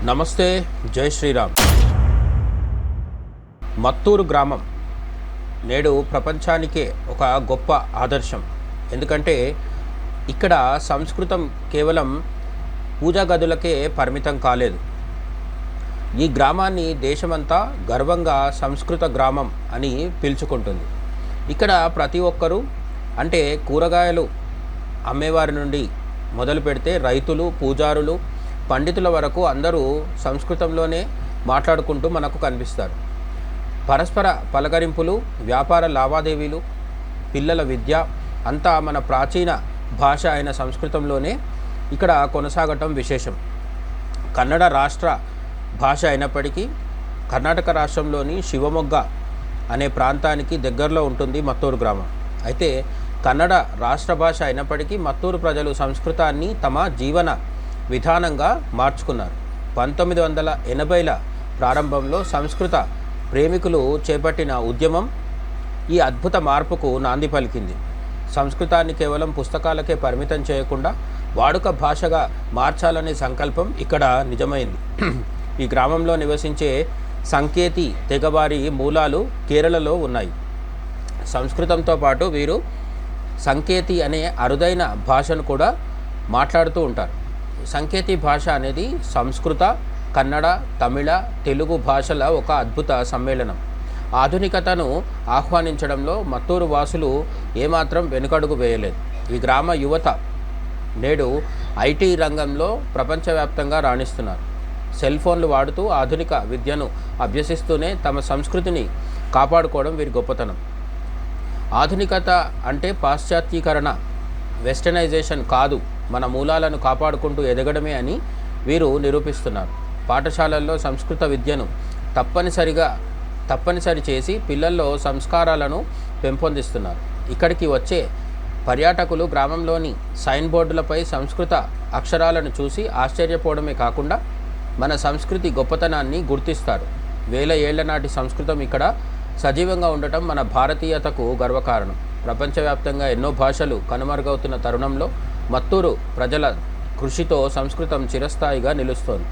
నమస్తే, జై శ్రీరామ్. మత్తూరు గ్రామం నేడు ప్రపంచానికే ఒక గొప్ప ఆదర్శం. ఎందుకంటే ఇక్కడ సంస్కృతం కేవలం పూజా గదులకే పరిమితం కాలేదు. ఈ గ్రామాన్ని దేశమంతా గర్వంగా సంస్కృత గ్రామం అని పిలుచుకుంటుంది. ఇక్కడ ప్రతి ఒక్కరూ, అంటే కూరగాయలు అమ్మేవారి నుండి మొదలు పెడితే రైతులు, పూజారులు, పండితుల వరకు అందరూ సంస్కృతంలోనే మాట్లాడుకుంటూ మనకు కనిపిస్తారు. పరస్పర పలకరింపులు, వ్యాపార లావాదేవీలు, పిల్లల విద్య అంతా మన ప్రాచీన భాష అయిన సంస్కృతంలోనే ఇక్కడ కొనసాగటం విశేషం. కన్నడ రాష్ట్ర భాష అయినప్పటికీ కర్ణాటక రాష్ట్రంలోని శివమొగ్గ అనే ప్రాంతానికి దగ్గరలో ఉంటుంది మత్తూరు గ్రామం. అయితే కన్నడ రాష్ట్ర భాష అయినప్పటికీ మత్తూరు ప్రజలు సంస్కృతాన్ని తమ జీవన విధానంగా మార్చుకున్నారు. 1980ల ప్రారంభంలో సంస్కృత ప్రేమికులు చేపట్టిన ఉద్యమం ఈ అద్భుత మార్పుకు నాంది పలికింది. సంస్కృతాన్ని కేవలం పుస్తకాలకే పరిమితం చేయకుండా వాడుక భాషగా మార్చాలనే సంకల్పం ఇక్కడ నిజమైంది. ఈ గ్రామంలో నివసించే సంకేతి తెగవారి మూలాలు కేరళలో ఉన్నాయి. సంస్కృతంతో పాటు వీరు సంకేతి అనే అరుదైన భాషను కూడా మాట్లాడుతూ ఉంటారు. సంకేతి భాష అనేది సంస్కృత, కన్నడ, తమిళ, తెలుగు భాషల ఒక అద్భుత సమ్మేళనం. ఆధునికతను ఆహ్వానించడంలో మత్తూరు వాసులు ఏమాత్రం వెనుకడుగు వేయలేదు. ఈ గ్రామ యువత నేడు ఐటీ రంగంలో ప్రపంచవ్యాప్తంగా రాణిస్తున్నారు. సెల్ ఫోన్లు వాడుతూ ఆధునిక విద్యను అభ్యసిస్తూనే తమ సంస్కృతిని కాపాడుకోవడం వీరి గొప్పతనం. ఆధునికత అంటే పాశ్చాత్యీకరణ, వెస్టర్నైజేషన్ కాదు, మన మూలాలను కాపాడుకుంటూ ఎదగడమే అని వీరు నిరూపిస్తున్నారు. పాఠశాలల్లో సంస్కృత విద్యను తప్పనిసరి చేసి పిల్లల్లో సంస్కారాలను పెంపొందిస్తున్నారు. ఇక్కడికి వచ్చే పర్యాటకులు గ్రామంలోని సైన్ బోర్డులపై సంస్కృత అక్షరాలను చూసి ఆశ్చర్యపోవడమే కాకుండా మన సంస్కృతి గొప్పతనాన్ని గుర్తిస్తారు. వేల ఏళ్ల నాటి సంస్కృతం ఇక్కడ సజీవంగా ఉండటం మన భారతీయతకు గర్వకారణం. ప్రపంచవ్యాప్తంగా ఎన్నో భాషలు కనుమరుగవుతున్న తరుణంలో మత్తూరు ప్రజల కృషితో సంస్కృతం చిరస్థాయిగా నిలుస్తోంది.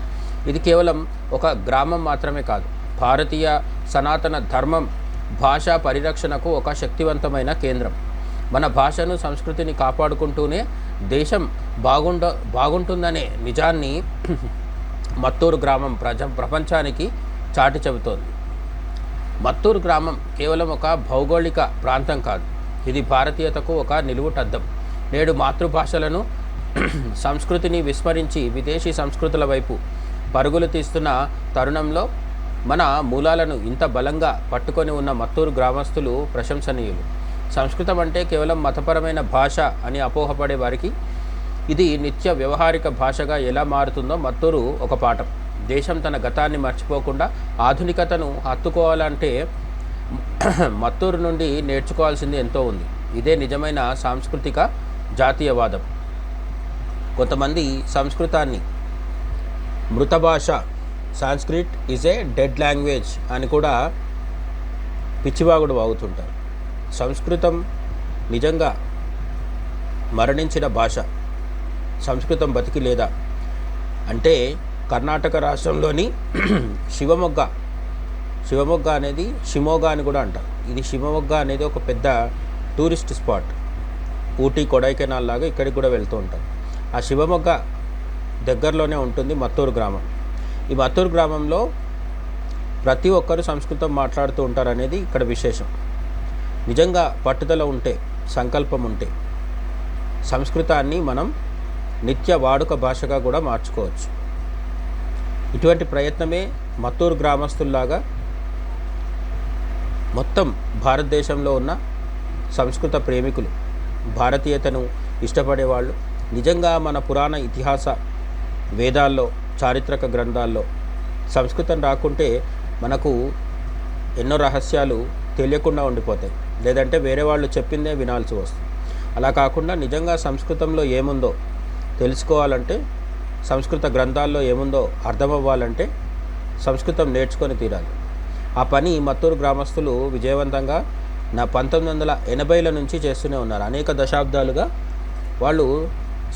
ఇది కేవలం ఒక గ్రామం మాత్రమే కాదు, భారతీయ సనాతన ధర్మం భాషా పరిరక్షణకు ఒక శక్తివంతమైన కేంద్రం. మన భాషను, సంస్కృతిని కాపాడుకుంటూనే దేశం బాగుంటుందనే నిజాన్ని మత్తూరు గ్రామం ప్రపంచానికి చాటి చెబుతోంది. మత్తూరు గ్రామం కేవలం ఒక భౌగోళిక ప్రాంతం కాదు, ఇది భారతీయతకు ఒక నిలువుటద్దం. నేడు మాతృభాషలను, సంస్కృతిని విస్మరించి విదేశీ సంస్కృతుల వైపు పరుగులు తీస్తున్న తరుణంలో మన మూలాలను ఇంత బలంగా పట్టుకొని ఉన్న మత్తూరు గ్రామస్తులు ప్రశంసనీయులు. సంస్కృతం అంటే కేవలం మతపరమైన భాష అని అపోహపడే వారికి ఇది నిత్య వ్యవహారిక భాషగా ఎలా మారుతుందో మత్తూరు ఒక పాఠం. దేశం తన గతాన్ని మర్చిపోకుండా ఆధునికతను హత్తుకోవాలంటే మత్తూరు నుండి నేర్చుకోవాల్సింది ఎంతో ఉంది. ఇదే నిజమైన సాంస్కృతిక జాతీయవాదం. కొంతమంది సంస్కృతాన్ని మృత భాష, Sanskrit is a dead language అని కూడా పిచ్చివాగుడు వాగుతుంటారు. సంస్కృతం నిజంగా మరణించిన భాష. సంస్కృతం బతికి లేదా అంటే కర్ణాటక రాష్ట్రంలోని శివమొగ్గ అనేది షిమోగా అని కూడా అంటారు. ఇది షివమొగ్గ అనేది ఒక పెద్ద టూరిస్ట్ స్పాట్. ఊటీ, కొడైకెనాల్ లాగా ఇక్కడికి కూడా వెళ్తూ ఉంటారు. ఆ శివమొగ్గ దగ్గరలోనే ఉంటుంది మత్తూరు గ్రామం. ఈ మత్తూరు గ్రామంలో ప్రతి ఒక్కరూ సంస్కృతం మాట్లాడుతూ ఉంటారు అనేది ఇక్కడ విశేషం. నిజంగా పట్టుదల ఉంటే, సంకల్పం ఉంటే సంస్కృతాన్ని మనం నిత్య వాడుక భాషగా కూడా మార్చుకోవచ్చు. ఇటువంటి ప్రయత్నమే మత్తూరు గ్రామస్తుల్లాగా మొత్తం భారతదేశంలో ఉన్న సంస్కృత ప్రేమికులు, భారతీయతను ఇష్టపడేవాళ్ళు, నిజంగా మన పురాణ ఇతిహాస వేదాల్లో, చారిత్రక గ్రంథాల్లో సంస్కృతం రాకుంటే మనకు ఎన్నో రహస్యాలు తెలియకుండా ఉండిపోతాయి, లేదంటే వేరే వాళ్ళు చెప్పిందే వినాల్సి వస్తుంది. అలా కాకుండా నిజంగా సంస్కృతంలో ఏముందో తెలుసుకోవాలంటే, సంస్కృత గ్రంథాల్లో ఏముందో అర్థమవ్వాలంటే సంస్కృతం నేర్చుకొని తీరాలి. ఆ పని మత్తూరు గ్రామస్తులు విజయవంతంగా 1980ల నుంచి చేస్తూనే ఉన్నారు. అనేక దశాబ్దాలుగా వాళ్ళు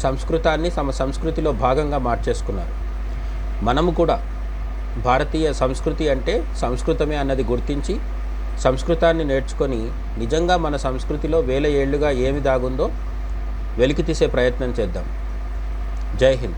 సంస్కృతాన్ని తమ సంస్కృతిలో భాగంగా మార్చేసుకున్నారు. మనము కూడా భారతీయ సంస్కృతి అంటే సంస్కృతమే అన్నది గుర్తించి సంస్కృతాన్ని నేర్చుకొని నిజంగా మన సంస్కృతిలో వేల ఏళ్లుగా ఏమి దాగుందో వెలికి తీసే ప్రయత్నం చేద్దాం. జై హింద్.